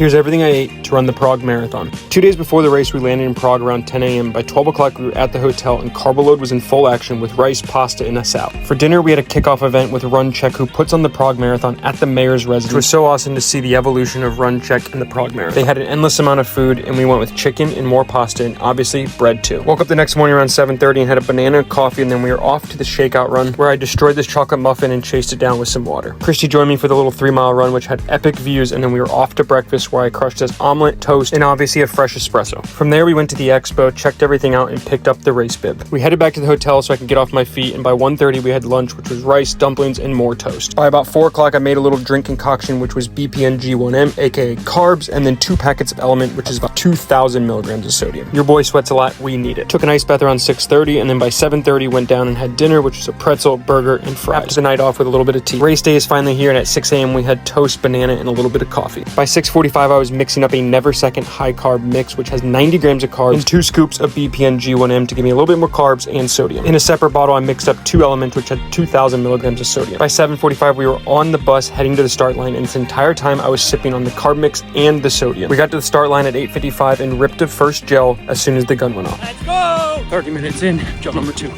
Here's everything I ate to run the Prague Marathon. 2 days before the race, we landed in Prague around 10 a.m. By 12 o'clock, we were at the hotel and carbo load was in full action with rice, pasta, and a salad. For dinner, we had a kickoff event with Run Check, who puts on the Prague Marathon at the mayor's residence. It was so awesome to see the evolution of Run Check and the Prague Marathon. They had an endless amount of food, and we went with chicken and more pasta, and obviously bread too. Woke up the next morning around 7:30 and had a banana, coffee, and then we were off to the shakeout run, where I destroyed this chocolate muffin and chased it down with some water. Christy joined me for the little 3-mile run, which had epic views, and then we were off to breakfast, where I crushed this omelet, toast, and obviously a fresh espresso. From there, we went to the expo, checked everything out, and picked up the race bib. We headed back to the hotel so I could get off my feet, and by 1:30 we had lunch, which was rice, dumplings, and more toast. By about 4 o'clock, I made a little drink concoction, which was BPNG1M, aka carbs, and then 2 packets of Element, which is about 2,000 milligrams of sodium. Your boy sweats a lot, we need it. Took an ice bath around 6:30, and then by 7:30 went down and had dinner, which was a pretzel, burger, and fries. Wrapped the night off with a little bit of tea. Race day is finally here, and at 6 a.m. we had toast, banana, and a little bit of coffee. By 6:45, I was mixing up a Never Second high carb mix, which has 90 grams of carbs and 2 scoops of BPNG1M to give me a little bit more carbs and sodium. In a separate bottle, I mixed up 2 Elements, which had 2,000 milligrams of sodium. By 7:45, we were on the bus heading to the start line, and this entire time I was sipping on the carb mix and the sodium. We got to the start line at 8:55 and ripped the first gel as soon as the gun went off. Let's go! 30 minutes in, gel number 2.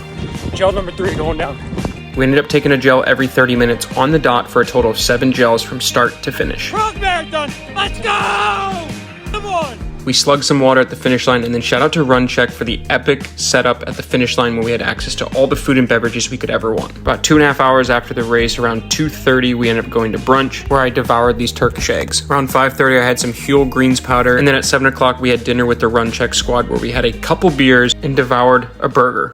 Gel number 3 going down. We ended up taking a gel every 30 minutes on the dot for a total of 7 gels from start to finish. Prague Marathon, let's go! Come on! We slugged some water at the finish line, and then shout out to Run Check for the epic setup at the finish line where we had access to all the food and beverages we could ever want. About 2.5 hours after the race, around 2:30, we ended up going to brunch where I devoured these Turkish eggs. Around 5:30, I had some Huel greens powder, and then at 7 o'clock, we had dinner with the Run Check squad where we had a couple beers and devoured a burger.